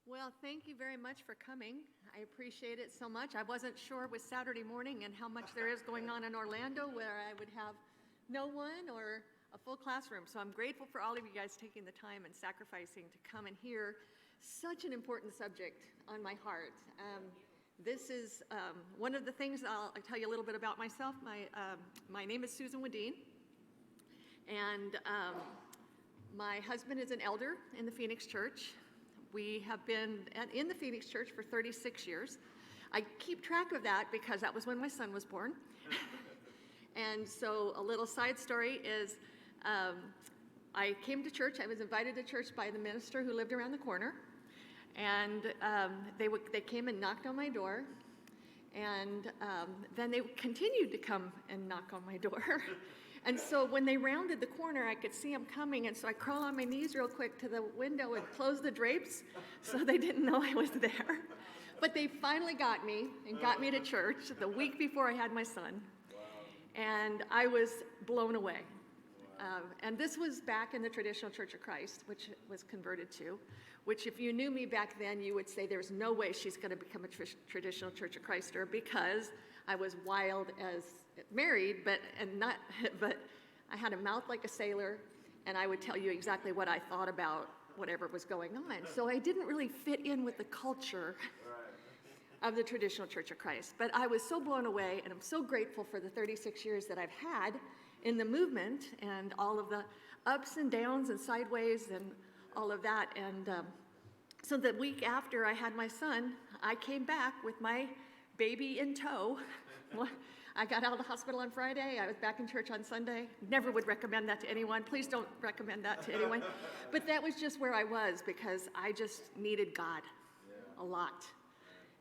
Well, thank you very much for coming. I appreciate it so much. I wasn't sure with Saturday morning and how much there is going on in Orlando where I would have no one or a full classroom. So I'm grateful for all of you guys taking the time and sacrificing to come and hear such an important subject on my heart. This is one of the things I'll tell you a little bit about myself. My name is Susan Wedin, and my husband is an elder in the Phoenix Church. We have been in the Phoenix Church for 36 years. I keep track of that because that was when my son was born. And so a little side story is I came to church. I was invited to church by the minister who lived around the corner. And they came and knocked on my door. And then they continued to come and knock on my door. And so when they rounded the corner, I could see them coming, and so I crawled on my knees real quick to the window and closed the drapes so they didn't know I was there. But they finally got me and got me to church the week before I had my son. Wow. And I was blown away. Wow. And this was back in the Traditional Church of Christ, which was converted to, which if you knew me back then, you would say there's no way she's going to become a Traditional Church of Christer, because I was wild as married, but I had a mouth like a sailor, and I would tell you exactly what I thought about whatever was going on. So I didn't really fit in with the culture of the Traditional Church of Christ. But I was so blown away, and I'm so grateful for the 36 years that I've had in the movement and all of the ups and downs and sideways and all of that. And so the week after I had my son, I came back with my baby in tow. I got out of the hospital on Friday. I was back in church on Sunday. Never would recommend that to anyone. Please don't recommend that to anyone. But that was just where I was, because I just needed God a lot.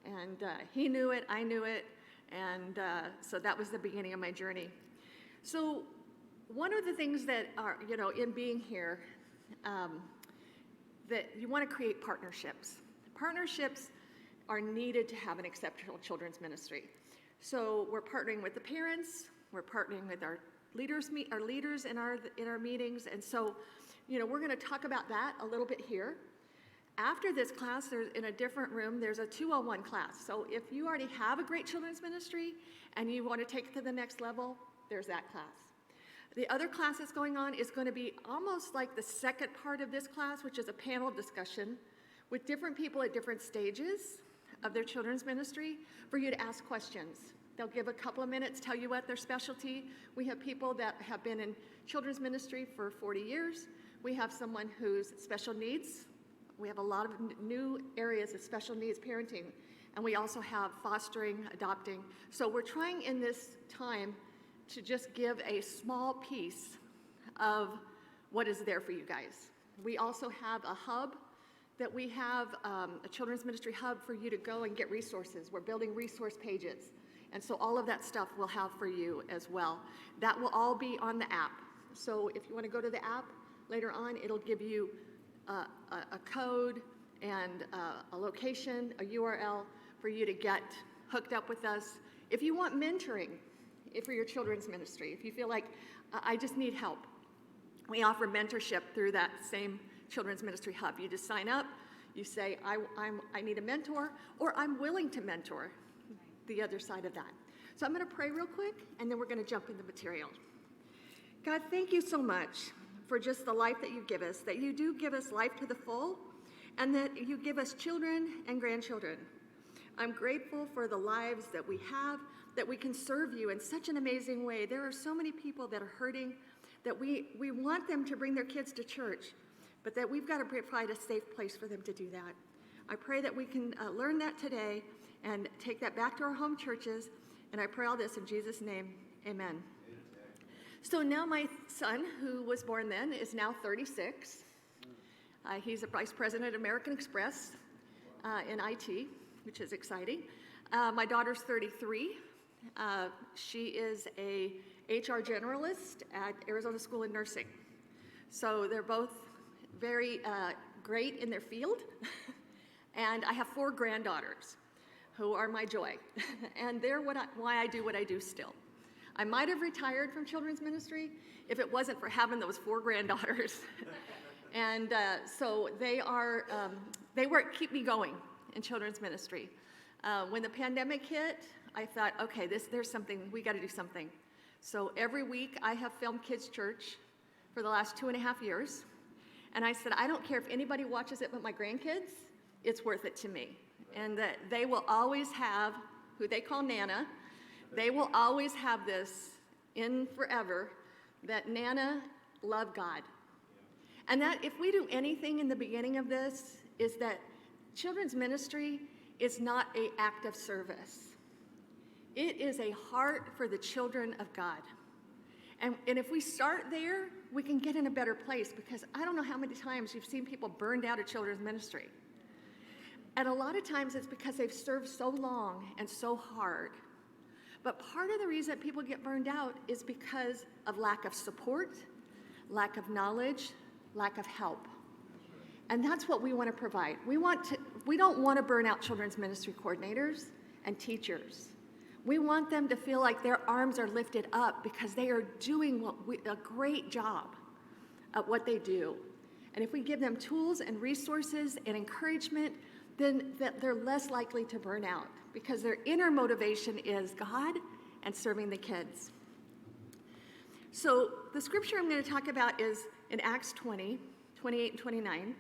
And he knew it, I knew it, and so that was the beginning of my journey. So one of the things that are, in being here, that you want to create partnerships. Partnerships are needed to have an exceptional children's ministry. So we're partnering with the parents, we're partnering with our leaders in our meetings, and so, we're going to talk about that a little bit here. After this class, there's in a different room, there's a 201 class. So if you already have a great children's ministry and you want to take it to the next level, there's that class. The other class that's going on is going to be almost like the second part of this class, which is a panel discussion with different people at different stages of their children's ministry for you to ask questions. They'll give a couple of minutes, tell you what their specialty. We have people that have been in children's ministry for 40 years. We have someone who's special needs. We have a lot of new areas of special needs parenting. And we also have fostering, adopting. So we're trying in this time to just give a small piece of what is there for you guys. We also have a hub that we have, a children's ministry hub for you to go and get resources. We're building resource pages. And so all of that stuff we'll have for you as well. That will all be on the app. So if you want to go to the app later on, it'll give you a code and a location, a URL for you to get hooked up with us. If you want mentoring for your children's ministry, if you feel like I just need help, we offer mentorship through that same children's ministry hub. You just sign up, you say, I need a mentor, or I'm willing to mentor the other side of that. So I'm going to pray real quick, and then we're going to jump into material. God, thank you so much for just the life that you give us, that you do give us life to the full, and that you give us children and grandchildren. I'm grateful for the lives that we have, that we can serve you in such an amazing way. There are so many people that are hurting, that we want them to bring their kids to church, but that we've got to provide a safe place for them to do that. I pray that we can learn that today and take that back to our home churches, and I pray all this in Jesus' name, amen. So now my son, who was born then, is now 36. He's a vice president at American Express in IT, which is exciting. My daughter's 33. She is a HR generalist at Arizona School of Nursing. So they're both very great in their field. And I have 4 granddaughters who are my joy. And they're why I do what I do still. I might have retired from children's ministry if it wasn't for having those 4 granddaughters. And so they are keep me going in children's ministry. When the pandemic hit, I thought, okay, there's something, we got to do something. So every week I have filmed Kids Church for the last 2.5 years. And I said, I don't care if anybody watches it but my grandkids, it's worth it to me. And that they will always have, who they call Nana, they will always have this in forever, that Nana loved God. And that if we do anything in the beginning of this, is that children's ministry is not an act of service. It is a heart for the children of God. And if we start there, we can get in a better place, because I don't know how many times you've seen people burned out of children's ministry. And a lot of times it's because they've served so long and so hard. But part of the reason people get burned out is because of lack of support, lack of knowledge, lack of help. And that's what we want to provide. We don't want to burn out children's ministry coordinators and teachers. We want them to feel like their arms are lifted up because they are doing a great job at what they do. And if we give them tools and resources and encouragement, then they're less likely to burn out, because their inner motivation is God and serving the kids. So the scripture I'm going to talk about is in Acts 20, 28 and 29.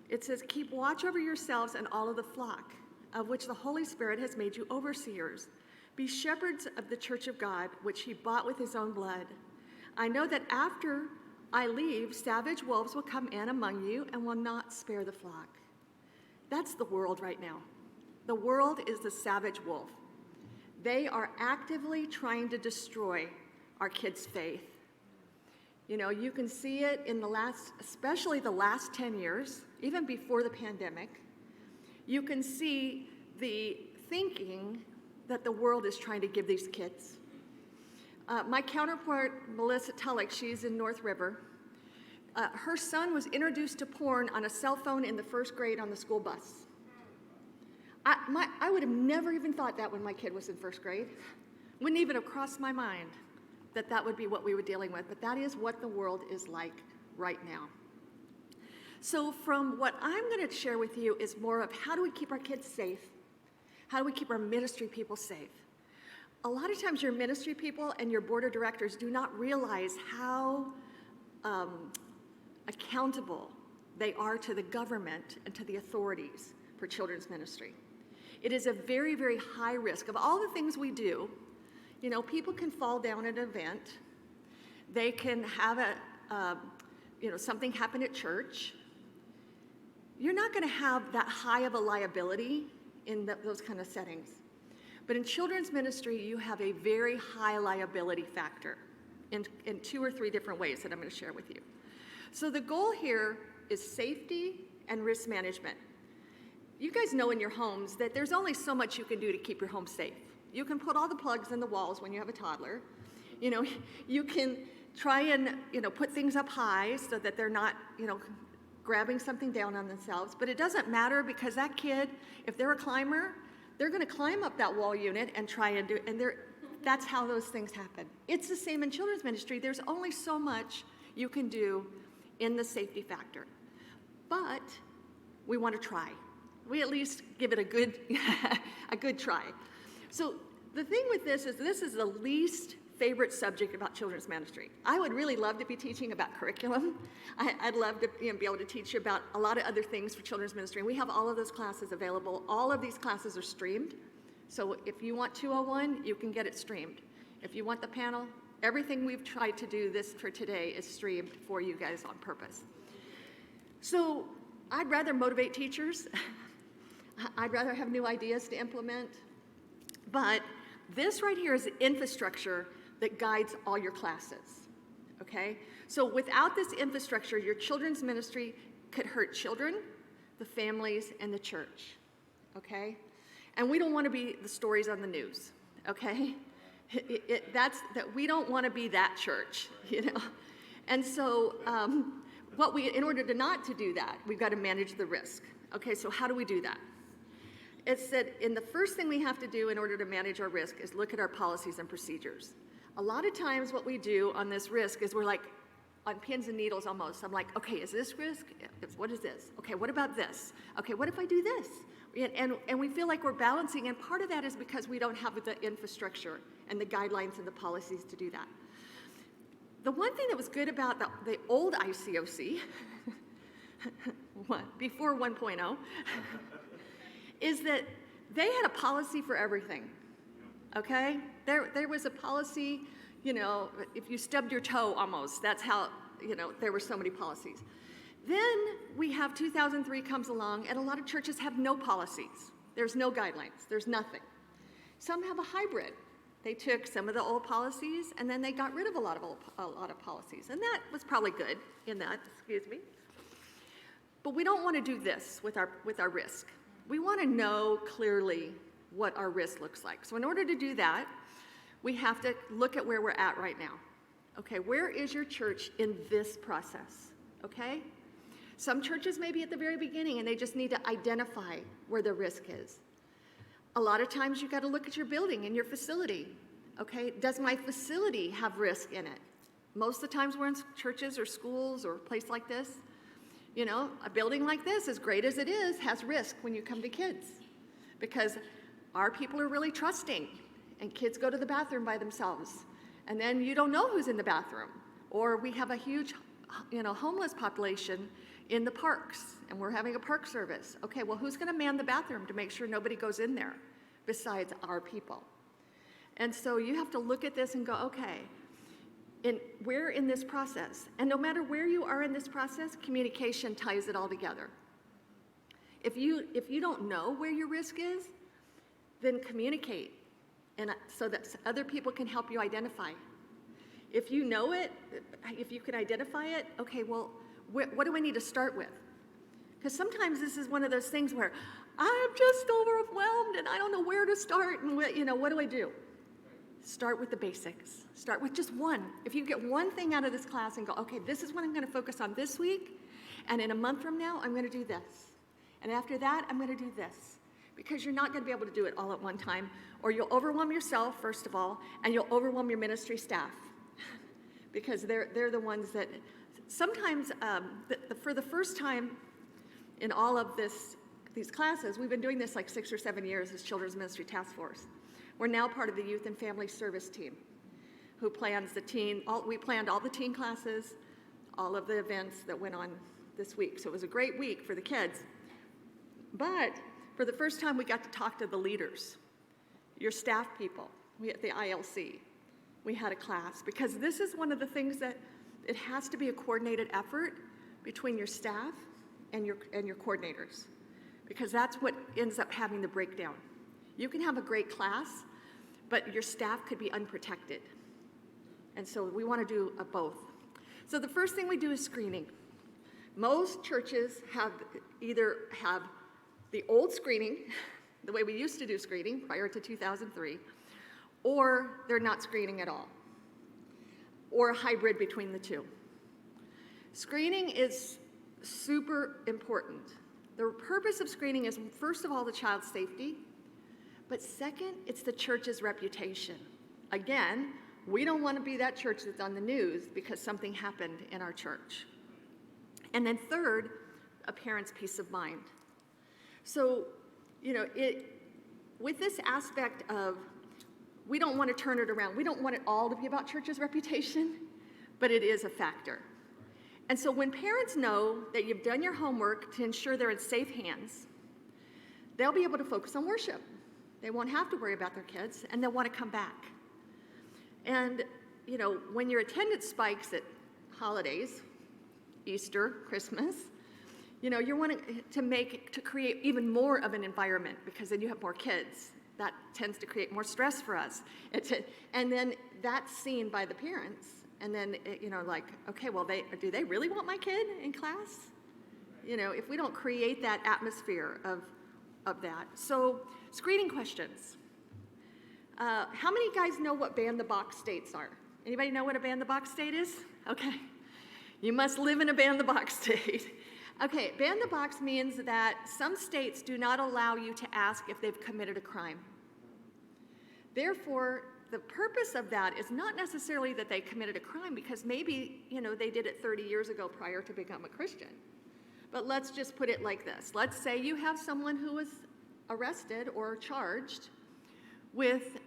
It says, keep watch over yourselves and all of the flock, of which the Holy Spirit has made you overseers. Be shepherds of the church of God, which he bought with his own blood. I know that after I leave, savage wolves will come in among you and will not spare the flock. That's the world right now. The world is the savage wolf. They are actively trying to destroy our kids' faith. You know, you can see it in especially the last 10 years, even before the pandemic. You can see the thinking that the world is trying to give these kids. My counterpart, Melissa Tulloch, she's in North River. Her son was introduced to porn on a cell phone in the first grade on the school bus. I would have never even thought that when my kid was in first grade. Wouldn't even have crossed my mind that that would be what we were dealing with, but that is what the world is like right now. So from what I'm going to share with you is more of how do we keep our kids safe? How do we keep our ministry people safe? A lot of times your ministry people and your board of directors do not realize how accountable they are to the government and to the authorities for children's ministry. It is a very, very high risk. Of all the things we do, you know, people can fall down at an event. They can have something happen at church. You're not going to have that high of a liability in those kind of settings. But in children's ministry, you have a very high liability factor in 2 or 3 different ways that I'm going to share with you. So the goal here is safety and risk management. You guys know in your homes that there's only so much you can do to keep your home safe. You can put all the plugs in the walls when you have a toddler. You know, you can try and, put things up high so that they're not, grabbing something down on themselves. But it doesn't matter, because that kid, if they're a climber, they're going to climb up that wall unit and try and do, and that's how those things happen. It's the same in children's ministry. There's only so much you can do in the safety factor. But we want to try. We at least give it a good try. So the thing with this is the least favorite subject about children's ministry. I would really love to be teaching about curriculum. I'd love to be able to teach you about a lot of other things for children's ministry. And we have all of those classes available. All of these classes are streamed. So if you want 201, you can get it streamed. If you want the panel, everything we've tried to do this for today is streamed for you guys on purpose. So I'd rather motivate teachers. I'd rather have new ideas to implement. But this right here is the infrastructure that guides all your classes, okay? So without this infrastructure, your children's ministry could hurt children, the families, and the church, okay? And we don't want to be the stories on the news, okay? We don't want to be that church, And so in order to not to do that, we've got to manage the risk. Okay, so how do we do that? It said, the first thing we have to do in order to manage our risk is look at our policies and procedures. A lot of times what we do on this risk is we're like, on pins and needles almost. I'm like, okay, is this risk? What is this? Okay, what about this? Okay, what if I do this? And we feel like we're balancing, and part of that is because we don't have the infrastructure and the guidelines and the policies to do that. The one thing that was good about the old ICOC, before 1.0, is that they had a policy for everything, okay? There was a policy, you know, if you stubbed your toe almost, that's how, you know, there were so many policies. Then we have 2003 comes along, and a lot of churches have no policies. There's no guidelines, there's nothing. Some have a hybrid. They took some of the old policies, and then they got rid of a lot of policies, and that was probably good in that, excuse me. But we don't want to do this with our risk. We want to know clearly what our risk looks like. So in order to do that, we have to look at where we're at right now. Okay, where is your church in this process? Okay? Some churches may be at the very beginning and they just need to identify where the risk is. A lot of times you got to look at your building and your facility. Okay, does my facility have risk in it? Most of the times we're in churches or schools or a place like this. You know, a building like this, as great as it is, has risk when you come to kids, because our people are really trusting, and kids go to the bathroom by themselves, and then you don't know who's in the bathroom. Or we have a huge, you know, homeless population in the parks, and we're having a park service. Okay, well, who's going to man the bathroom to make sure nobody goes in there besides our people? And so you have to look at this and go, okay, we're in this process. And no matter where you are in this process, communication ties it all together. If you don't know where your risk is, then communicate, and so that other people can help you identify. If you know it, if you can identify it, okay, well, what do I need to start with? Because sometimes this is one of those things where I'm just overwhelmed and I don't know where to start, and what do I do? Start with the basics. Start with just one. If you get one thing out of this class and go, okay, this is what I'm going to focus on this week, and in a month from now, I'm going to do this. And after that, I'm going to do this. Because you're not going to be able to do it all at one time, or you'll overwhelm yourself, first of all, and you'll overwhelm your ministry staff. Because they're the ones that sometimes, for the first time in all of these classes, we've been doing this like 6 or 7 years as Children's Ministry Task Force. We're now part of the Youth and Family Service team, who plans we planned all the teen classes, all of the events that went on this week. So it was a great week for the kids. But for the first time, we got to talk to the leaders, your staff people. We at the ILC, we had a class, because this is one of the things that it has to be a coordinated effort between your staff and your coordinators, because that's what ends up having the breakdown. You can have a great class, but your staff could be unprotected. And so we want to do both. So the first thing we do is screening. Most churches either have the old screening, the way we used to do screening prior to 2003, or they're not screening at all, or a hybrid between the two. Screening is super important. The purpose of screening is, first of all, the child's safety, but second, it's the church's reputation. Again, we don't want to be that church that's on the news because something happened in our church. And then third, a parent's peace of mind. So, with this aspect of, we don't want to turn it around. We don't want it all to be about church's reputation, but it is a factor. And so when parents know that you've done your homework to ensure they're in safe hands, they'll be able to focus on worship. They won't have to worry about their kids, and they'll want to come back. And, when your attendance spikes at holidays, Easter, Christmas, you're wanting to create even more of an environment, because then you have more kids. That tends to create more stress for us. And then that's seen by the parents. And then, okay, well, do they really want my kid in class? If we don't create that atmosphere of that. So, screening questions. How many guys know what ban-the-box states are? Anybody know what a ban-the-box state is? Okay. You must live in a ban-the-box state. Okay, ban-the-box means that some states do not allow you to ask if they've committed a crime. Therefore, the purpose of that is not necessarily that they committed a crime, because maybe, they did it 30 years ago prior to become a Christian. But let's just put it like this. Let's say you have someone who was arrested or charged with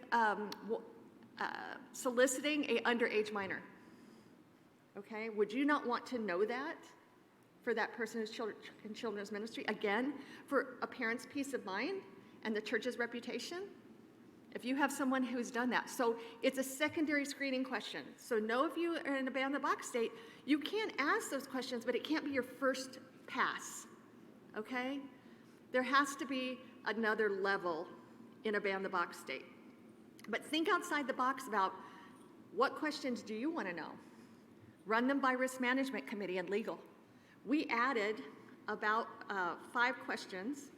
soliciting an underage minor. Okay, would you not want to know that for that person who's in children's ministry? Again, for a parent's peace of mind and the church's reputation? If you have someone who's done that. So it's a secondary screening question. So know if you are in a ban the box state, you can ask those questions, but it can't be your first pass, okay? There has to be another level in a ban the box state. But think outside the box about what questions do you want to know? Run them by risk management committee and legal. We added about 5 questions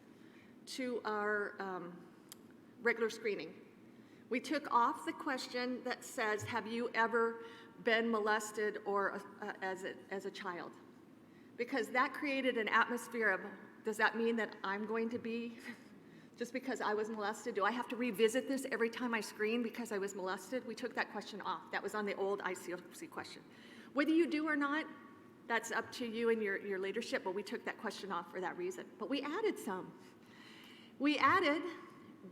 to our regular screening. We took off the question that says, have you ever been molested or as a child? Because that created an atmosphere of, does that mean that I'm going to be, just because I was molested, do I have to revisit this every time I screen because I was molested? We took that question off. That was on the old ICOC question. Whether you do or not, that's up to you and your leadership, but we took that question off for that reason. But we added some. We added,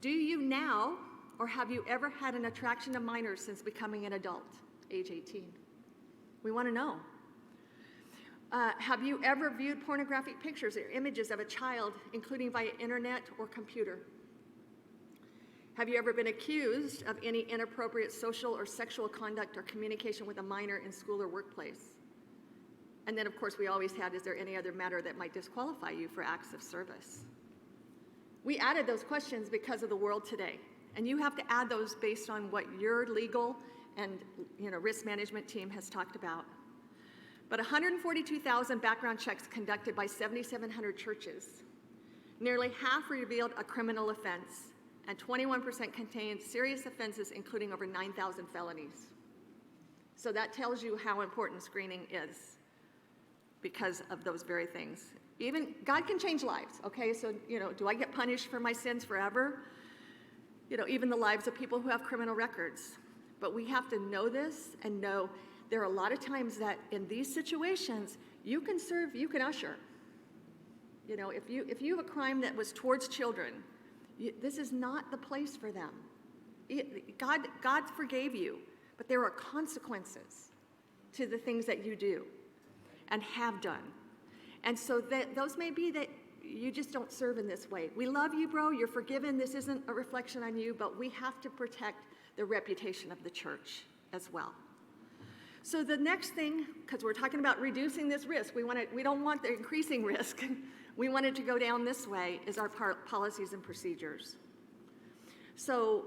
do you now, or have you ever had an attraction to minors since becoming an adult, age 18? We want to know. Have you ever viewed pornographic pictures or images of a child, including via internet or computer? Have you ever been accused of any inappropriate social or sexual conduct or communication with a minor in school or workplace? And then, of course, we always had, is there any other matter that might disqualify you for acts of service? We added those questions because of the world today. And you have to add those based on what your legal and risk management team has talked about. But 142,000 background checks conducted by 7,700 churches. Nearly half revealed a criminal offense, and 21% contained serious offenses, including over 9,000 felonies. So that tells you how important screening is because of those very things. Even God can change lives, okay? So, do I get punished for my sins forever? Even the lives of people who have criminal records. But we have to know this and know there are a lot of times that in these situations, you can serve, you can usher. If you have a crime that was towards children, this is not the place for them. God forgave you, but there are consequences to the things that you do and have done. And so those may be that you just don't serve in this way. We love you, bro. You're forgiven. This isn't a reflection on you, but we have to protect the reputation of the church as well. So the next thing, because we're talking about reducing this risk, we don't want the increasing risk. We want it to go down this way, is our policies and procedures. So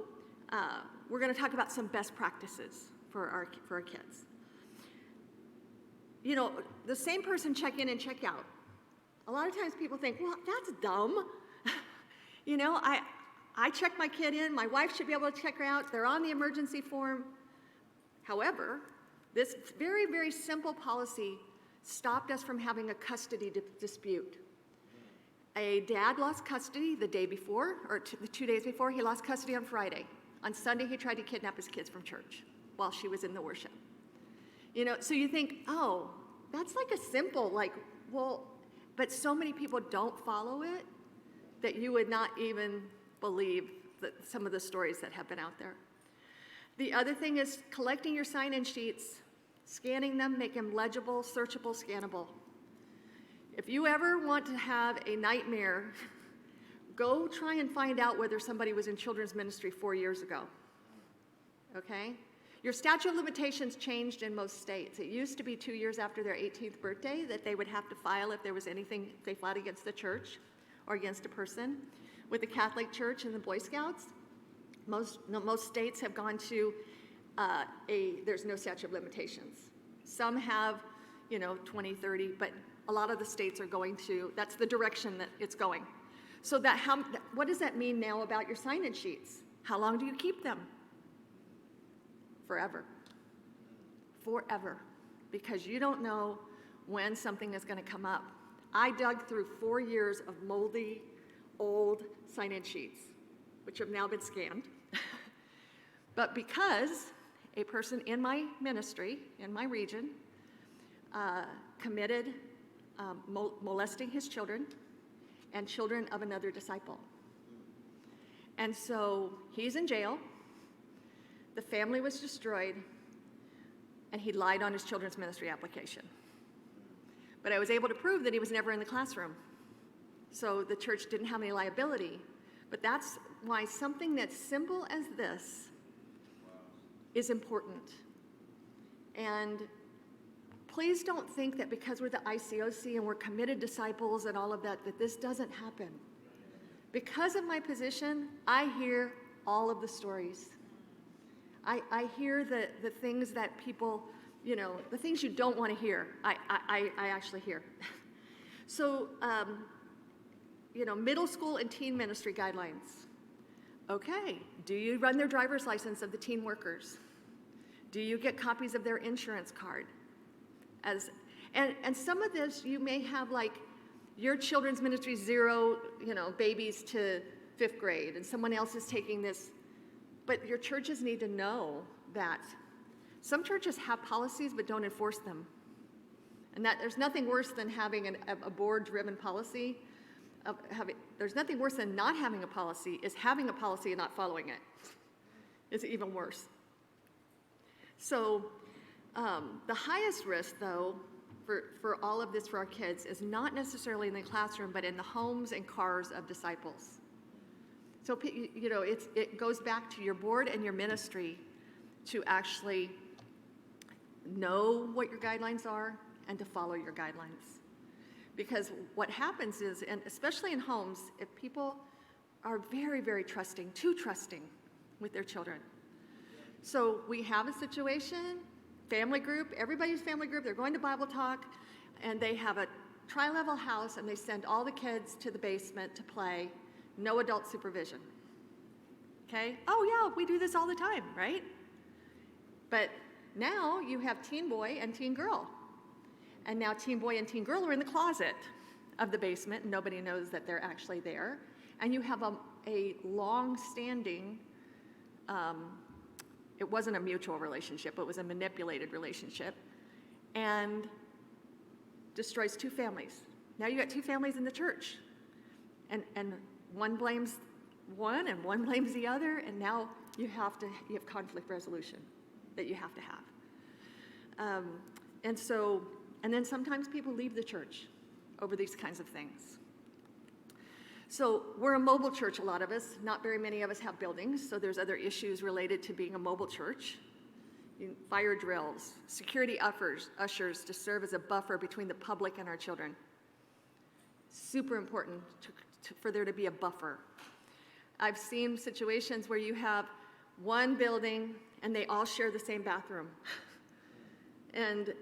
we're going to talk about some best practices for our kids. The same person check in and check out. A lot of times people think, well, that's dumb. I check my kid in, my wife should be able to check her out, they're on the emergency form. However, this very, very simple policy stopped us from having a custody dispute. A dad lost custody the day before, or 2 days before. He lost custody on Friday. On Sunday, he tried to kidnap his kids from church while she was in the worship. So you think, oh, that's like a simple, but so many people don't follow it that you would not even believe that some of the stories that have been out there. The other thing is collecting your sign-in sheets, scanning them, make them legible, searchable, scannable. If you ever want to have a nightmare, go try and find out whether somebody was in children's ministry 4 years ago, okay? Your statute of limitations changed in most states. It used to be 2 years after their 18th birthday that they would have to file if there was anything they filed against the church or against a person. With the Catholic Church and the Boy Scouts, most states have gone to there's no statute of limitations. Some have, 20, 30, but a lot of the states are going to, that's the direction that it's going. So what does that mean now about your sign-in sheets? How long do you keep them? Forever. Forever. Because you don't know when something is going to come up. I dug through 4 years of moldy, old sign-in sheets, which have now been scanned. But because a person in my ministry, in my region, committed molesting his children and children of another disciple. And so he's in jail, the family was destroyed, and he lied on his children's ministry application. But I was able to prove that he was never in the classroom. So the church didn't have any liability. But that's why something that's simple as this is important. And please don't think that because we're the ICOC and we're committed disciples and all of that, that this doesn't happen. Because of my position, I hear all of the stories. I hear the things that people, the things you don't want to hear, I actually hear. So, middle school and teen ministry guidelines. Okay, do you run their driver's license of the teen workers? Do you get copies of their insurance card? And some of this you may have, like your children's ministry 0, babies to 5th grade, and someone else is taking this. But your churches need to know that some churches have policies but don't enforce them. And that there's nothing worse than having a board-driven policy. There's nothing worse than not having a policy, is having a policy and not following it. It's even worse. So the highest risk, though, for all of this for our kids is not necessarily in the classroom, but in the homes and cars of disciples. So, it goes back to your board and your ministry to actually know what your guidelines are and to follow your guidelines. Because what happens is, and especially in homes, if people are very, very trusting, too trusting with their children. So we have a situation, family group, everybody's family group, they're going to Bible talk, and they have a tri-level house, and they send all the kids to the basement to play, no adult supervision. Okay? Oh yeah, we do this all the time, right? But now you have teen boy and teen girl. And now teen boy and teen girl are in the closet of the basement, and nobody knows that they're actually there. And you have a long-standing, it wasn't a mutual relationship, it was a manipulated relationship, and destroys 2 families. Now you got 2 families in the church, and one blames one and one blames the other, and now you have conflict resolution that you have to have. And then sometimes people leave the church over these kinds of things. So we're a mobile church, a lot of us. Not very many of us have buildings, so there's other issues related to being a mobile church. Fire drills, security ushers to serve as a buffer between the public and our children. Super important for there to be a buffer. I've seen situations where you have one building and they all share the same bathroom. And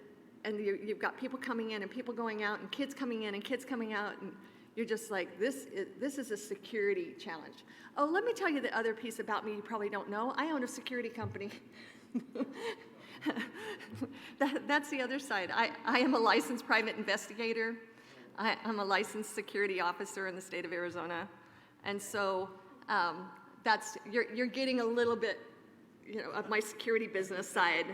you've got people coming in and people going out and kids coming in and kids coming out, and you're just like, this is a security challenge. Oh, let me tell you the other piece about me you probably don't know. I own a security company. That's the other side. I am a licensed private investigator. I'm a licensed security officer in the state of Arizona. And so you're getting a little bit, of my security business side,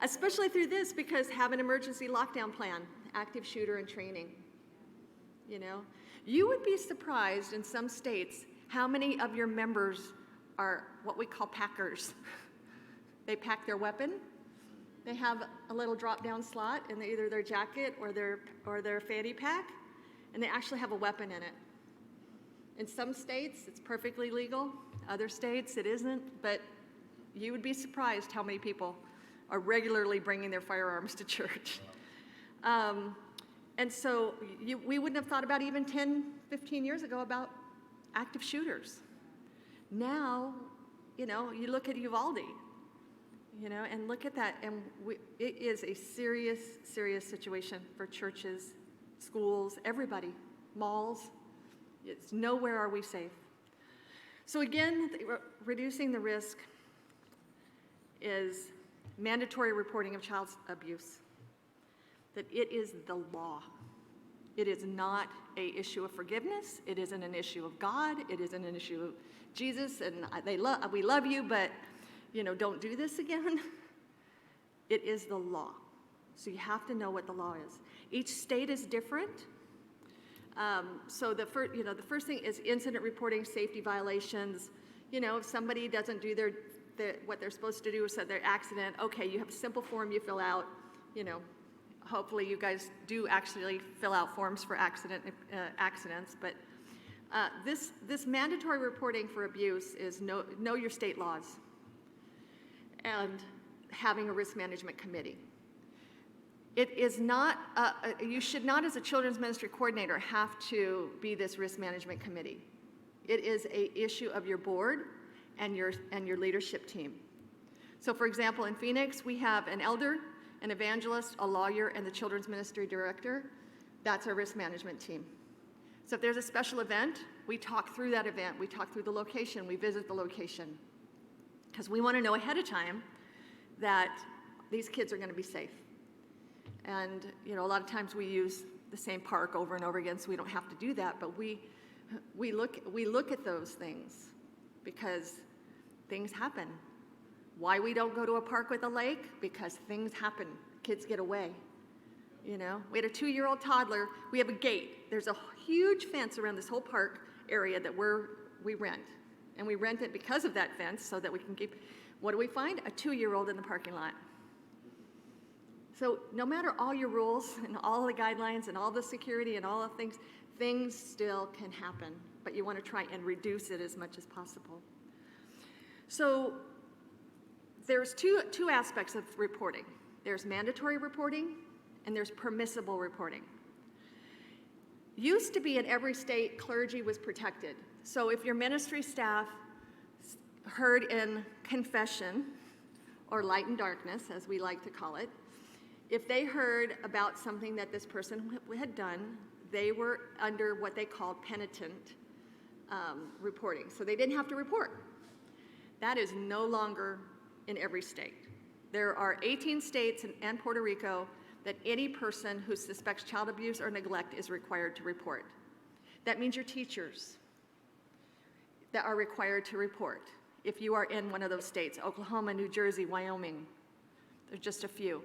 especially through this, because have an emergency lockdown plan, active shooter and training. You would be surprised in some states how many of your members are what we call packers. They pack their weapon. They have a little drop-down slot in either their jacket or their fanny pack, and they actually have a weapon in it. In some states, it's perfectly legal. Other states, it isn't. But you would be surprised how many people are regularly bringing their firearms to church. And so we wouldn't have thought about even 10, 15 years ago about active shooters. Now, you look at Uvalde, and look at that, and it is a serious, serious situation for churches, schools, everybody, malls. It's nowhere are we safe. So again, reducing the risk is mandatory reporting of child abuse. That it is the law. It is not an issue of forgiveness. It isn't an issue of God. It isn't an issue of Jesus, and we love you, but, don't do this again. It is the law. So you have to know what the law is. Each state is different. So the first thing is incident reporting, safety violations. If somebody doesn't do what they're supposed to do, so their accident, okay, you have a simple form you fill out. Hopefully you guys do actually fill out forms for accidents, but this mandatory reporting for abuse is know your state laws and having a risk management committee. It is not, you should not, as a children's ministry coordinator, have to be this risk management committee. It is an issue of your board and your leadership team. So for example, in Phoenix, we have an elder, an evangelist, a lawyer, and the children's ministry director. That's our risk management team. So if there's a special event, we talk through that event. We talk through the location. We visit the location. Because we want to know ahead of time that these kids are going to be safe. And, a lot of times we use the same park over and over again, so we don't have to do that. But we look at those things because things happen. Why we don't go to a park with a lake? Because things happen. Kids get away. We had a 2-year-old toddler. We have a gate. There's a huge fence around this whole park area that we rent. And we rent it because of that fence so that we can keep, what do we find? A 2-year-old in the parking lot. So no matter all your rules and all the guidelines and all the security and all the things still can happen. But you want to try and reduce it as much as possible. So there's two aspects of reporting. There's mandatory reporting and there's permissible reporting. Used to be in every state, clergy was protected. So if your ministry staff heard in confession, or light and darkness, as we like to call it, if they heard about something that this person had done, they were under what they called penitent reporting. So they didn't have to report. That is no longer in every state. There are 18 states and Puerto Rico that any person who suspects child abuse or neglect is required to report. That means your teachers that are required to report. If you are in one of those states, Oklahoma, New Jersey, Wyoming, there's just a few.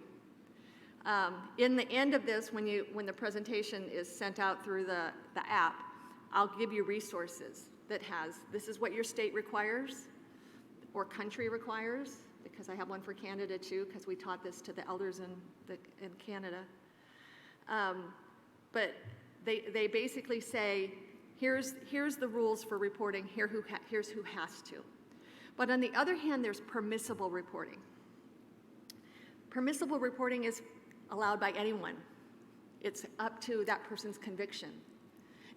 In the end of this, when the presentation is sent out through the app, I'll give you resources that has, this is what your state requires or country requires, because I have one for Canada too, because we taught this to the elders in Canada. But they basically say, here's the rules for reporting, here's who has to. But on the other hand, there's permissible reporting. Permissible reporting is allowed by anyone. It's up to that person's conviction.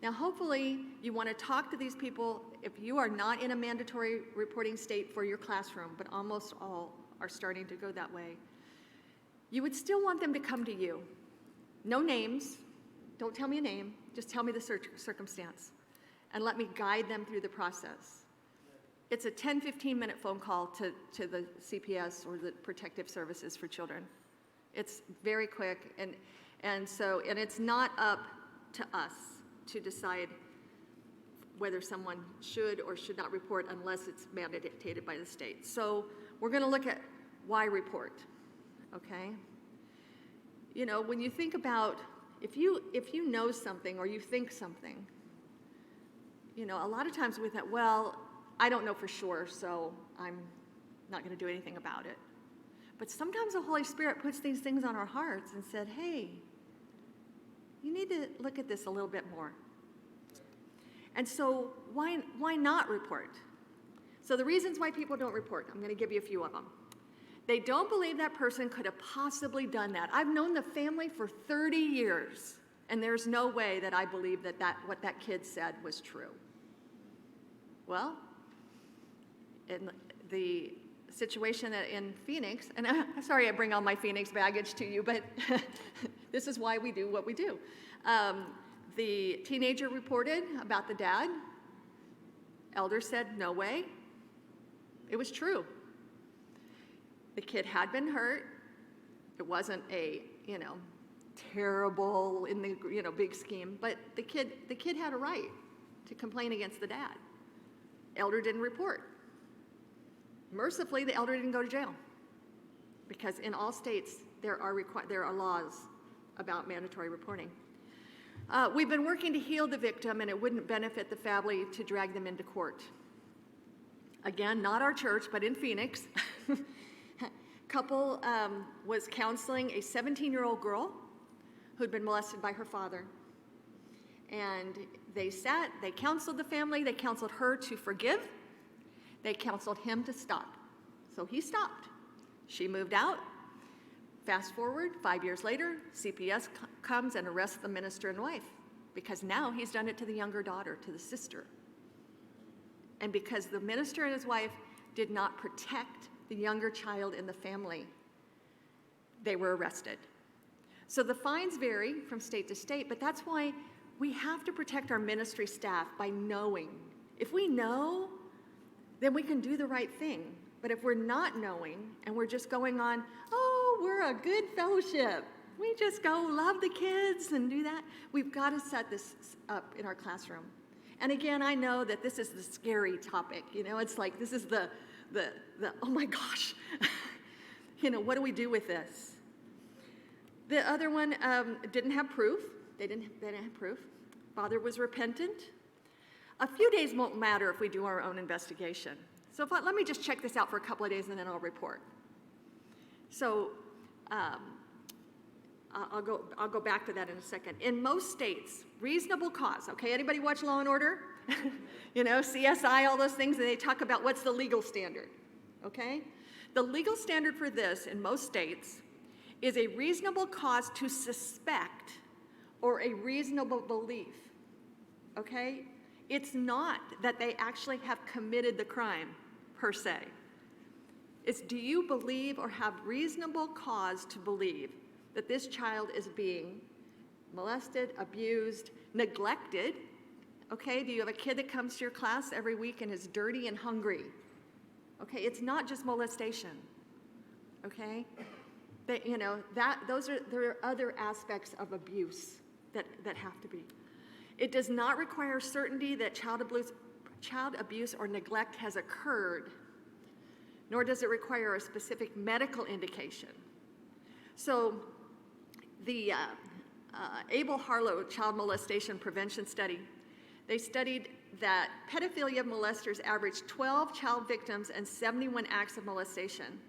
Now, hopefully, you want to talk to these people if you are not in a mandatory reporting state for your classroom, but almost all are starting to go that way. You would still want them to come to you. No names. Don't tell me a name. Just tell me the circumstance. And let me guide them through the process. It's a 10, 15-minute phone call to the CPS or the Protective Services for Children. It's very quick, and it's not up to us to decide whether someone should or should not report unless it's mandated by the state. So we're going to look at why report, okay? When you think about, if you know something or you think something, a lot of times we think, well, I don't know for sure, so I'm not going to do anything about it. But sometimes the Holy Spirit puts these things on our hearts and said, hey, you need to look at this a little bit more. And so why not report? So the reasons why people don't report, I'm going to give you a few of them. They don't believe that person could have possibly done that. I've known the family for 30 years, and there's no way that I believe that what that kid said was true. Well, in the situation in Phoenix, and I'm sorry I bring all my Phoenix baggage to you, but this is why we do what we do. The teenager reported about the dad. Elder said, no way. It was true. The kid had been hurt. It wasn't a, terrible in the big scheme, but the kid had a right to complain against the dad. Elder didn't report. Mercifully, the elder didn't go to jail, because in all states there are laws about mandatory reporting. We've been working to heal the victim, and it wouldn't benefit the family to drag them into court. Again, not our church, but in Phoenix. Couple was counseling a 17-year-old girl who'd been molested by her father. And they counseled the family, they counseled her to forgive, they counseled him to stop. So he stopped. She moved out. Fast forward, 5 years later, CPS comes and arrests the minister and wife, because now he's done it to the younger daughter, to the sister. And because the minister and his wife did not protect the younger child in the family, they were arrested. So the fines vary from state to state, but that's why we have to protect our ministry staff by knowing. If we know, then we can do the right thing. But if we're not knowing and we're just going on, oh, we're a good fellowship, we just go love the kids and do that, we've got to set this up in our classroom. And again, I know that this is the scary topic. It's like, this is the oh my gosh, what do we do with this? The other one didn't have proof. They didn't have proof. Father was repentant. A few days won't matter if we do our own investigation. So let me just check this out for a couple of days and then I'll report. So I'll go back to that in a second. In most states, reasonable cause, okay, anybody watch Law and Order? CSI, all those things, and they talk about what's the legal standard, okay? The legal standard for this in most states is a reasonable cause to suspect or a reasonable belief, okay? It's not that they actually have committed the crime, per se. It's, do you believe or have reasonable cause to believe that this child is being molested, abused, neglected? Okay, do you have a kid that comes to your class every week and is dirty and hungry? Okay, it's not just molestation, okay? There are other aspects of abuse that have to be. It does not require certainty that child abuse or neglect has occurred, nor does it require a specific medical indication. So the Abel Harlow Child Molestation Prevention Study, they studied that pedophilia molesters averaged 12 child victims and 71 acts of molestation.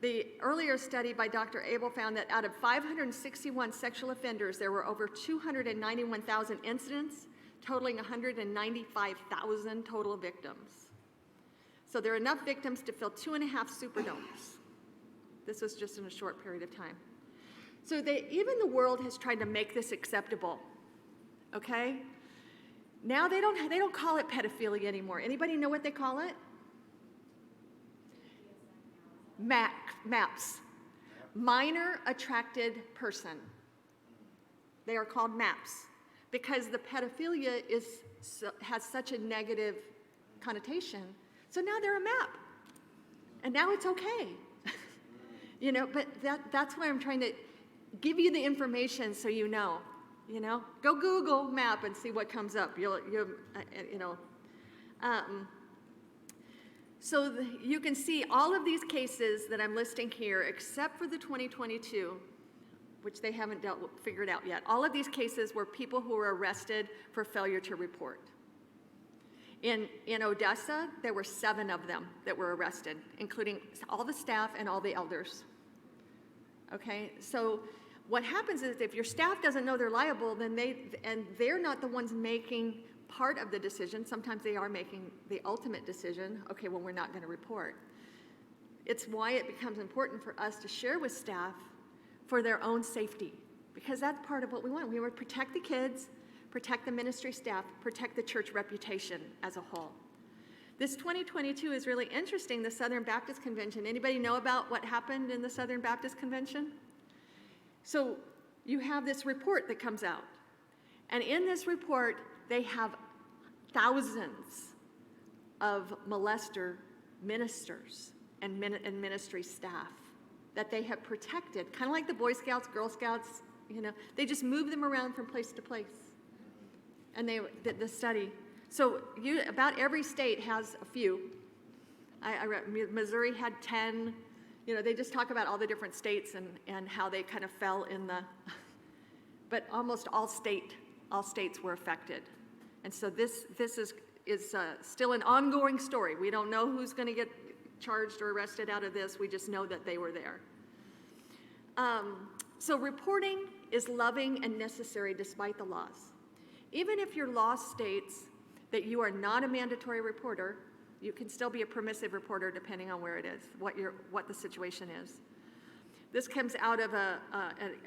The earlier study by Dr. Abel found that out of 561 sexual offenders, there were over 291,000 incidents, totaling 195,000 total victims. So there are enough victims to fill 2.5 Superdomes. This was just in a short period of time. So even the world has tried to make this acceptable, okay? Now they don't call it pedophilia anymore. Anybody know what they call it? MAPS, minor attracted person. They are called MAPS because the pedophilia has such a negative connotation. So now they're a MAP, and now it's okay. But that's why I'm trying to give you the information so you know. Go Google MAP and see what comes up. So you can see all of these cases that I'm listing here, except for the 2022, which they haven't figured out yet. All of these cases were people who were arrested for failure to report. In Odessa, there were 7 of them that were arrested, including all the staff and all the elders. Okay, so what happens is if your staff doesn't know they're liable, then they're not the ones making part of the decision. Sometimes they are making the ultimate decision. Okay, well, we're not going to report. It's why it becomes important for us to share with staff for their own safety, because that's part of what we want. We want to protect the kids, protect the ministry staff, protect the church reputation as a whole. This 2022 is really interesting, the Southern Baptist Convention. Anybody know about what happened in the Southern Baptist Convention? So you have this report that comes out, and in this report, they have thousands of molester ministers and ministry staff that they have protected, kind of like the Boy Scouts, Girl Scouts, They just move them around from place to place. And the study. So about every state has a few. I read Missouri had 10. They just talk about all the different states and how they kind of fell in the, but almost all states were affected. And so this is still an ongoing story. We don't know who's going to get charged or arrested out of this. We just know that they were there. So reporting is loving and necessary despite the laws. Even if your law states that you are not a mandatory reporter, you can still be a permissive reporter depending on where it is, what the situation is. This comes out of a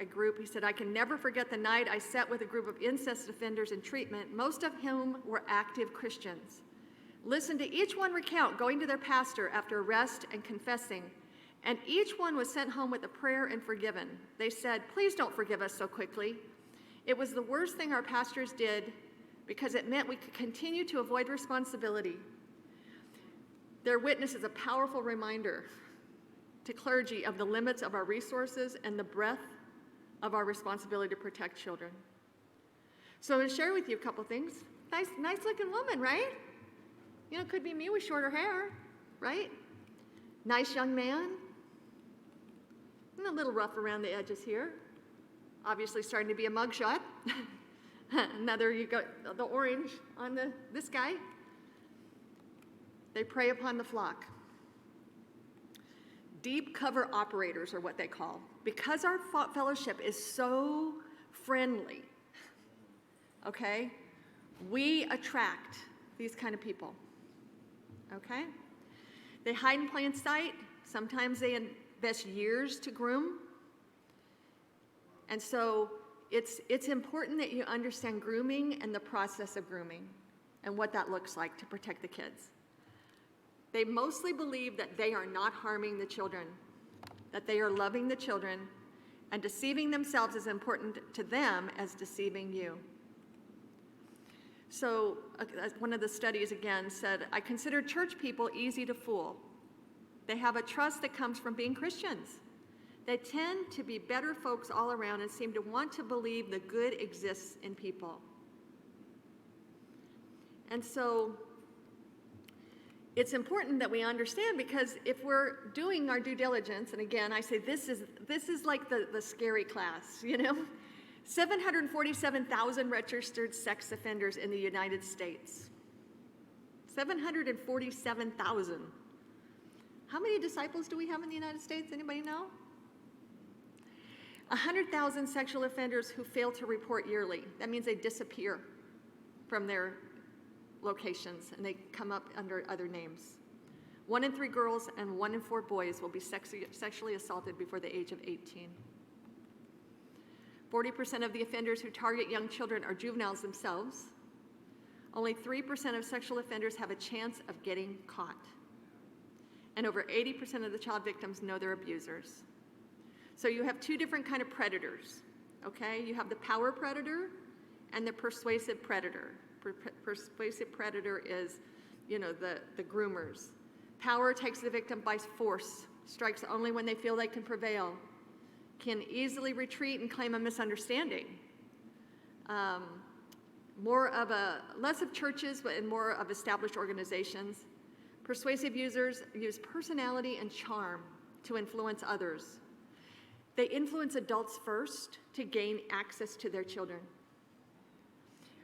group. He said, I can never forget the night I sat with a group of incest offenders in treatment, most of whom were active Christians. Listened to each one recount going to their pastor after arrest and confessing, and each one was sent home with a prayer and forgiven. They said, please don't forgive us so quickly. It was the worst thing our pastors did because it meant we could continue to avoid responsibility. Their witness is a powerful reminder to clergy of the limits of our resources and the breadth of our responsibility to protect children. So I'm going to share with you a couple things. Nice looking woman, right? Could be me with shorter hair, right? Nice young man. And a little rough around the edges here. Obviously starting to be a mugshot. Another, you got the orange on this guy. They prey upon the flock. Deep cover operators are what they call. Because our fellowship is so friendly, okay, we attract these kind of people, okay? They hide in plain sight. Sometimes they invest years to groom. And so it's important that you understand grooming and the process of grooming and what that looks like to protect the kids. They mostly believe that they are not harming the children, that they are loving the children, and deceiving themselves is important to them as deceiving you. So one of the studies again said, I consider church people easy to fool. They have a trust that comes from being Christians. They tend to be better folks all around and seem to want to believe the good exists in people. And so it's important that we understand, because if we're doing our due diligence, and again, I say this is like the scary class, 747,000 registered sex offenders in the United States. 747,000. How many disciples do we have in the United States? Anybody know? 100,000 sexual offenders who fail to report yearly. That means they disappear from their locations and they come up under other names. 1 in 3 girls and 1 in 4 boys will be sexually assaulted before the age of 18. 40% of the offenders who target young children are juveniles themselves. Only 3% of sexual offenders have a chance of getting caught. And over 80% of the child victims know their abusers. So you have 2 different kind of predators, okay? You have the power predator and the persuasive predator. Persuasive predator is, the groomers. Power takes the victim by force, strikes only when they feel they can prevail, can easily retreat and claim a misunderstanding. Less of churches and more of established organizations. Persuasive users use personality and charm to influence others. They influence adults first to gain access to their children.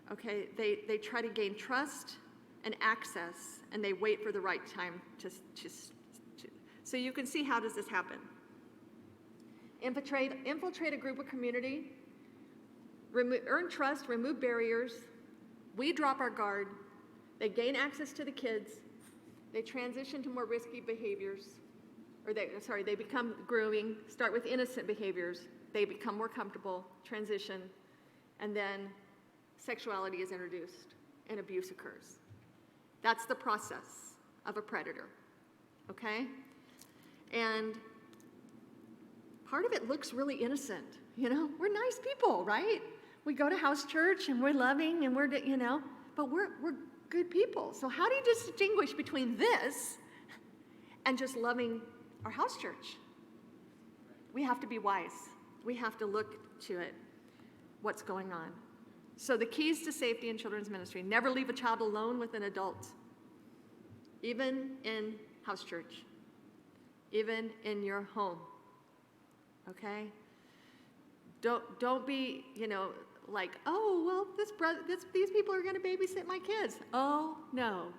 Okay, they try to gain trust and access, and they wait for the right time to so you can see, how does this happen? Infiltrate a group or community, earn trust, remove barriers, we drop our guard, they gain access to the kids, they transition to more risky behaviors, they become grooming, start with innocent behaviors, they become more comfortable, transition, and then sexuality is introduced and abuse occurs. That's the process of a predator, okay? And part of it looks really innocent, We're nice people, right? We go to house church and we're loving and we're, but we're good people. So how do you distinguish between this and just loving our house church? We have to be wise. We have to look to it. what's going on. So the keys to safety in children's ministry: never leave a child alone with an adult, even in house church, even in your home, okay? Don't be, like, oh, well, these people are gonna babysit my kids. Oh, no.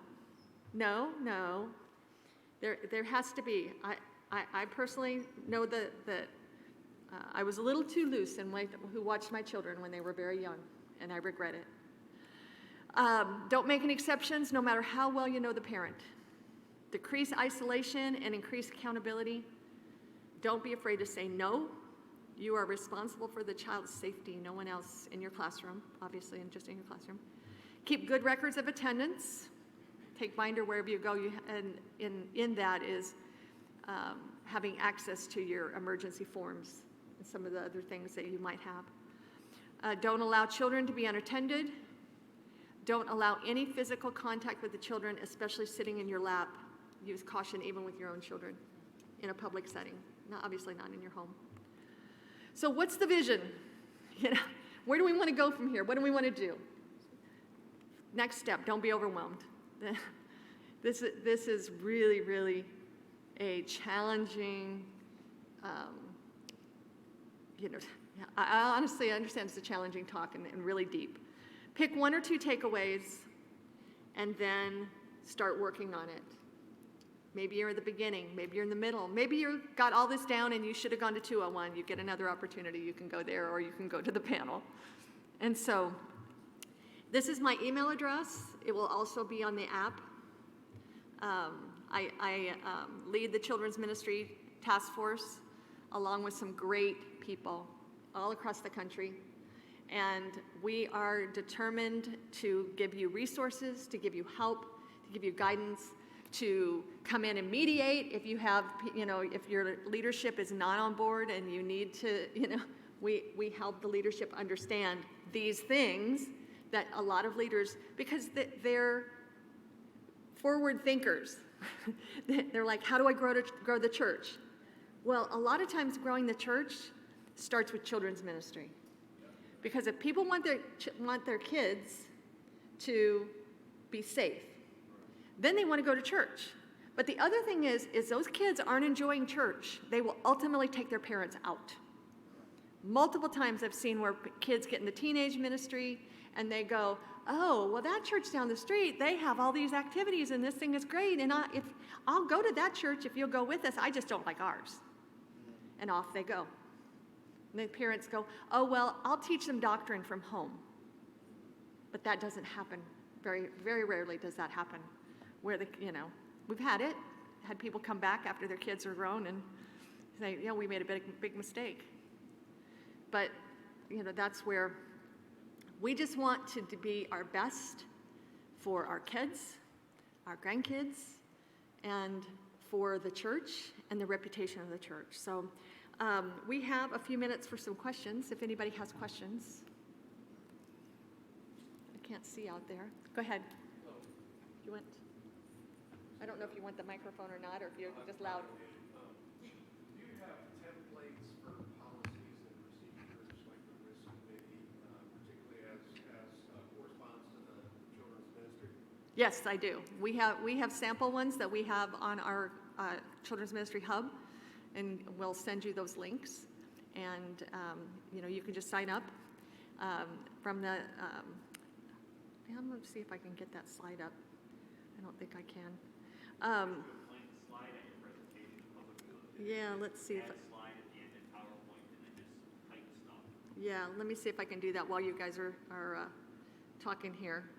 There has to be. I personally know that I was a little too loose in who watched my children when they were very young, and I regret it. Don't make any exceptions, no matter how well you know the parent. Decrease isolation and increase accountability. Don't be afraid to say no. You are responsible for the child's safety, no one else in your classroom, obviously, and just in your classroom. Keep good records of attendance. Take binder wherever you go, and in that is having access to your emergency forms and some of the other things that you might have. Don't allow children to be unattended. Don't allow any physical contact with the children, especially sitting in your lap. Use caution even with your own children in a public setting, obviously not in your home. So what's the vision? Where do we want to go from here? What do we want to do? Next step, don't be overwhelmed. This is really, really a challenging, I honestly understand it's a challenging talk and really deep. Pick one or two takeaways and then start working on it. Maybe you're at the beginning, maybe you're in the middle, maybe you've got all this down and you should have gone to 201. You get another opportunity, you can go there, or you can go to the panel. And so this is my email address. It will also be on the app. I lead the Children's Ministry Task Force along with some great people all across the country. And we are determined to give you resources, to give you help, to give you guidance, to come in and mediate if you have, if your leadership is not on board and you need to, we help the leadership understand these things that a lot of leaders, because they're forward thinkers. They're like, how do I grow the church? Well, a lot of times growing the church starts with children's ministry. Because if people want their kids to be safe, then they want to go to church. But the other thing is those kids aren't enjoying church. They will ultimately take their parents out. Multiple times I've seen where kids get in the teenage ministry and they go, oh, well, that church down the street, they have all these activities and this thing is great. And I'll go to that church if you'll go with us. I just don't like ours. And off they go. And the parents go, oh, well, I'll teach them doctrine from home. But that doesn't happen. Very, very rarely does that happen. Where we've had people come back after their kids are grown and say, we made a big mistake. But, that's where we just want to be our best for our kids, our grandkids, and for the church and the reputation of the church. So we have a few minutes for some questions, if anybody has questions. I can't see out there. Go ahead. I don't know if you want the microphone or not, or if you're just loud. Do you have templates for policies and procedures, like the risk committee, particularly as corresponds to the children's ministry? Yes, I do. We have sample ones that we have on our children's ministry hub, and we'll send you those links. And you can just sign up from the. I'm going to see if I can get that slide up. I don't think I can. Yeah, let's see if yeah, let me see if I can do that while you guys are talking here.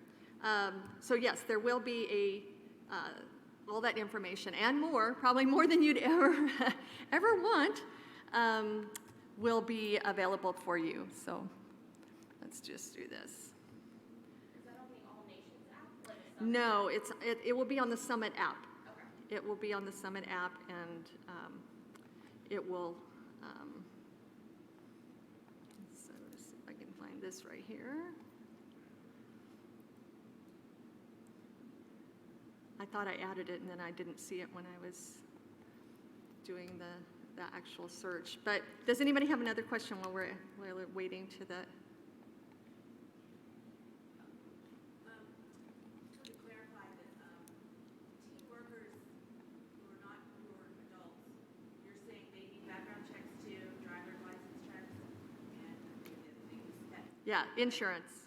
So yes, there will be all that information and more, probably more than you'd ever want, will be available for you. So let's just do this. No, it will be on the Summit app. Okay. It will be on the Summit app, and it will. So let's see if I can find this right here. I thought I added it, and then I didn't see it when I was doing the actual search. But does anybody have another question while we're waiting to the? Yeah, insurance.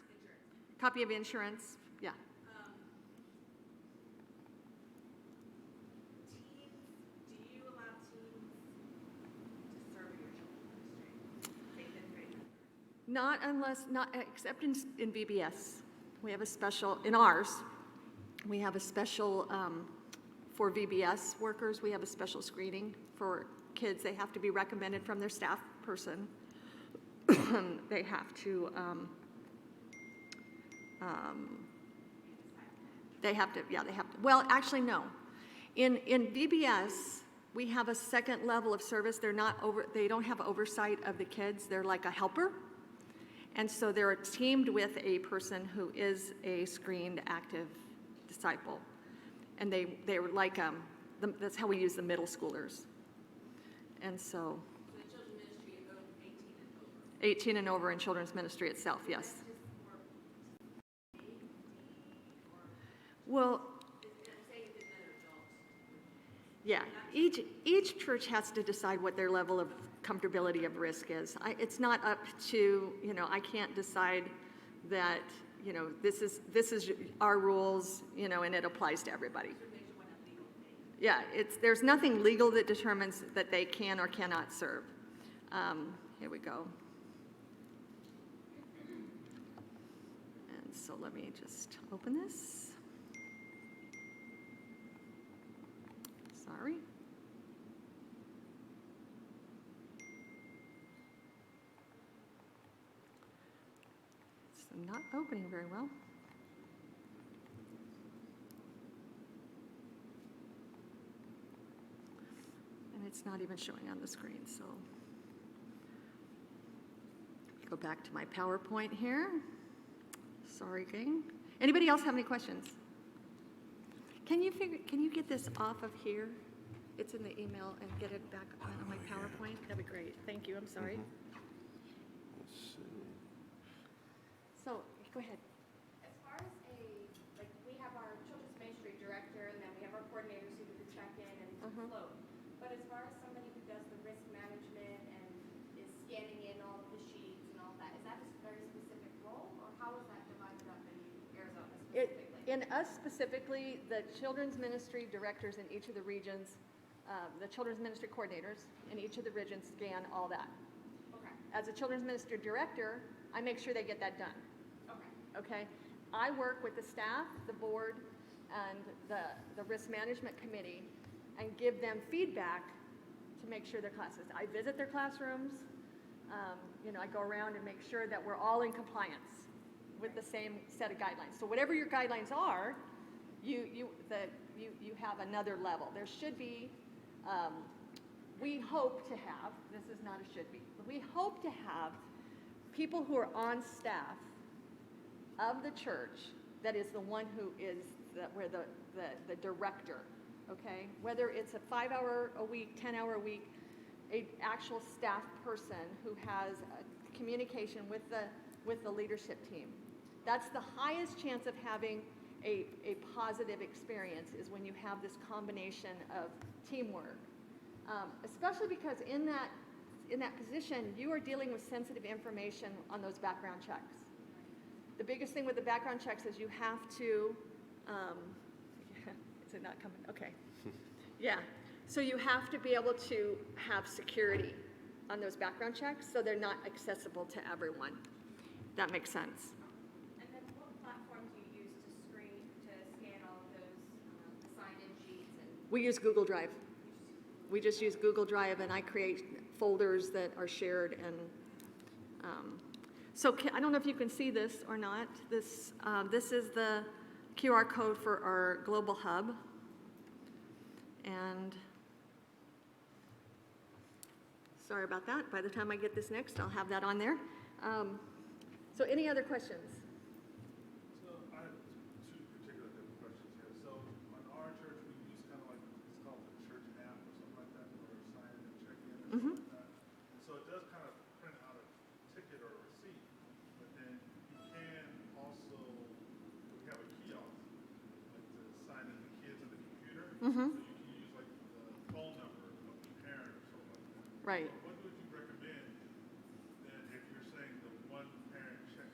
Copy of insurance, yeah. Teens, do you allow teens to serve in your children's ministry? Say fifth grade. Not unless, not, except in VBS. We have a special, in ours, we have a special, for VBS workers, we have a special screening for kids. They have to be recommended from their staff person. They have to, well, actually, no. In VBS, we have a second level of service. They don't have oversight of the kids. They're like a helper. And so they're teamed with a person who is a screened active disciple. And they're like, that's how we use the middle schoolers. And so. So the children's ministry is 18 and over. 18 and over in children's ministry itself, yes. That's just for AD or Well, say it's another adult. yeah, each church has to decide what their level of comfortability of risk is. It's not up to, I can't decide that, this is our rules, and it applies to everybody. Yeah, there's nothing legal that determines that they can or cannot serve. Here we go. And so let me just open this. Sorry. It's not opening very well. And it's not even showing on the screen, so. Go back to my PowerPoint here. Sorry, gang. Anybody else have any questions? Can you get this off of here? It's in the email, and get it back on my PowerPoint? That'd be great. Thank you, I'm sorry. Let's see. So, go ahead. As far as we have our children's ministry director, and then we have our coordinators who do the check-in and float. But as far as somebody who does the risk management and is scanning in all of the sheets and all that, is that a very specific role, or how is that divided up in Arizona specifically? In us specifically, the children's ministry directors in each of the regions, the children's ministry coordinators in each of the regions scan all that. Okay. As a children's ministry director, I make sure they get that done. Okay? I work with the staff, the board, and the risk management committee and give them feedback to make sure their classes. I visit their classrooms. I go around and make sure that we're all in compliance with the same set of guidelines. So whatever your guidelines are, you have another level. There should be, we hope to have, this is not a should be, but we hope to have people who are on staff of the church that is the one who is the director, okay? Whether it's a 5-hour a week, 10-hour a week, a actual staff person who has a communication with the leadership team. That's the highest chance of having a positive experience, is when you have this combination of teamwork. Especially because in that position, you are dealing with sensitive information on those background checks. The biggest thing with the background checks is you have to, is it not coming? Okay. Yeah. So you have to be able to have security on those background checks so they're not accessible to everyone. That makes sense. And then what platform do you use to scan all of those sign-in sheets? We use Google Drive. We just use Google Drive, and I create folders that are shared. And I don't know if you can see this or not. This is the QR code for our global hub. And sorry about that. By the time I get this next, I'll have that on there. So any other questions? So I have two particular different questions here. So on our church, we use kind of like, it's called the church app or something like that, or sign in and check in or something like that. And so it does kind of print out a ticket or a receipt, but then you can also, we have a kiosk, like to sign in the kids on the computer. So you can use like the phone number of the parent or something like that. Right. So what would you recommend then if you're saying the one parent checks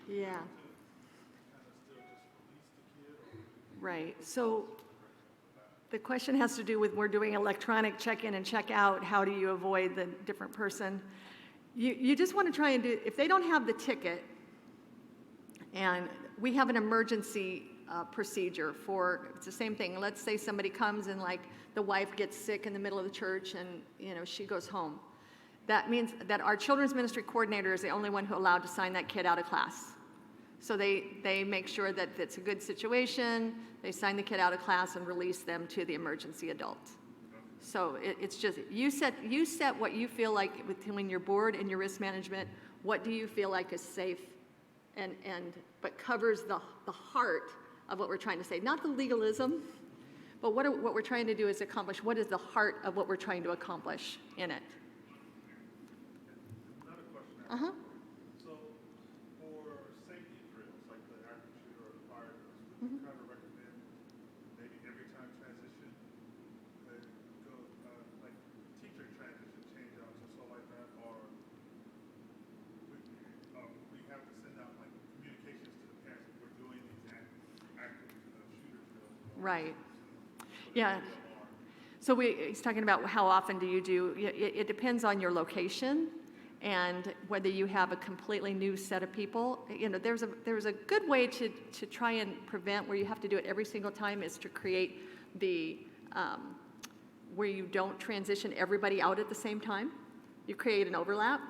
Yeah, kind of still just release the kid, or right. So the question has to do with, we're doing electronic check-in and check-out. How do you avoid the different person? You just want to try and do, if they don't have the ticket, and we have an emergency procedure for, it's the same thing. Let's say somebody comes and like the wife gets sick in the middle of the church and, you know, she goes home. That means that our children's ministry coordinator is the only one who allowed to sign that kid out of class. So they make sure that it's a good situation, they sign the kid out of class and release them to the emergency adult. So it's just, you set what you feel like between your board and your risk management. What do you feel like is safe but covers the heart of what we're trying to say? Not the legalism, but what we're trying to do is accomplish, what is the heart of what we're trying to accomplish in it? another question. Uh-huh. So for safety drills, like the active shooter or the fire drills, would you kind of recommend maybe every time transition, that go, like teacher transition change out or so like that, or we have to send out like communications to the parents if we're doing these active shooter drills? Right. Yeah. So he's talking about how often do you do, it depends on your location and whether you have a completely new set of people. You know, there's a good way to try and prevent where you have to do it every single time is to create the, where you don't transition everybody out at the same time. You create an overlap.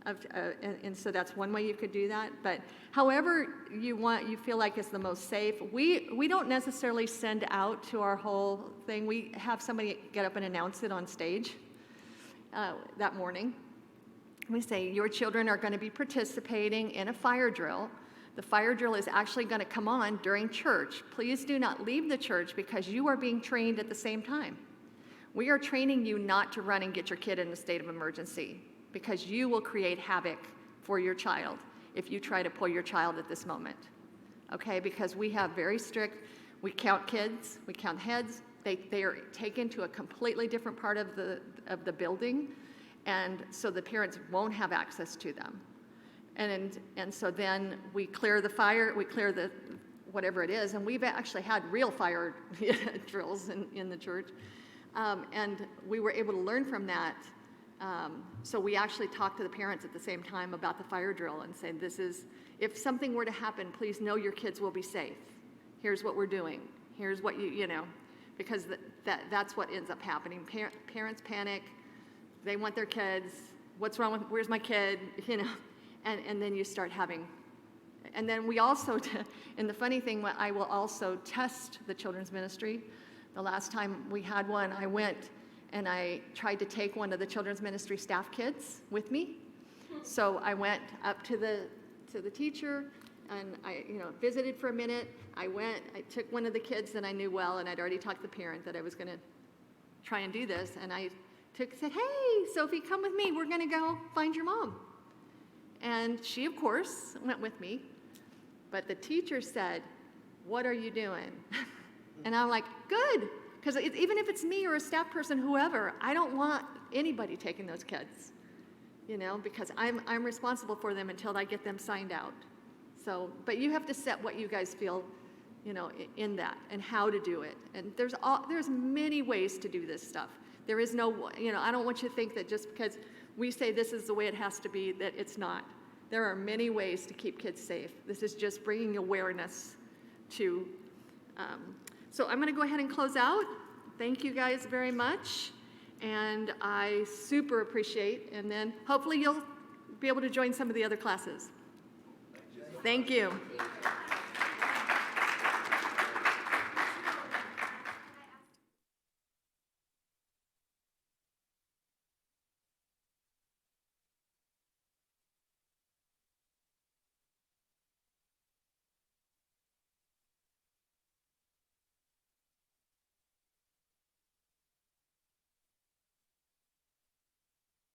And so that's one way you could do that. But however you feel like it's the most safe, we don't necessarily send out to our whole thing. We have somebody get up and announce it on stage that morning. We say, your children are going to be participating in a fire drill. The fire drill is actually going to come on during church. Please do not leave the church because you are being trained at the same time. We are training you not to run and get your kid in a state of emergency, because you will create havoc for your child if you try to pull your child at this moment, okay? Because we have very strict, we count kids, we count heads, they are taken to a completely different part of the building, and so the parents won't have access to them. And so then we clear the fire, we clear the, whatever it is, and we've actually had real fire drills in the church, and we were able to learn from that. So we actually talked to the parents at the same time about the fire drill and said, this is, if something were to happen, please know your kids will be safe. Here's what we're doing. Here's what you know, because that's what ends up happening. Parents panic. They want their kids. What's wrong with, where's my kid? You know, and then you start having, and then we also, and the funny thing, I will also test the children's ministry. The last time we had one, I went and I tried to take one of the children's ministry staff kids with me. So I went up to the teacher and I, you know, visited for a minute. I took one of the kids that I knew well, and I'd already talked to the parent that I was gonna try and do this. And I said, hey, Sophie, come with me. We're gonna go find your mom. And she, of course, went with me. But the teacher said, what are you doing? And I'm like, good. Because even if it's me or a staff person, whoever, I don't want anybody taking those kids, you know, because I'm responsible for them until I get them signed out. So, but you have to set what you guys feel, you know, in that and how to do it. And there's many ways to do this stuff. There is no, you know, I don't want you to think that just because we say this is the way it has to be, that it's not. There are many ways to keep kids safe. This is just bringing awareness to, so I'm going to go ahead and close out. Thank you guys very much. And I super appreciate, and then hopefully you'll be able to join some of the other classes. Thank you.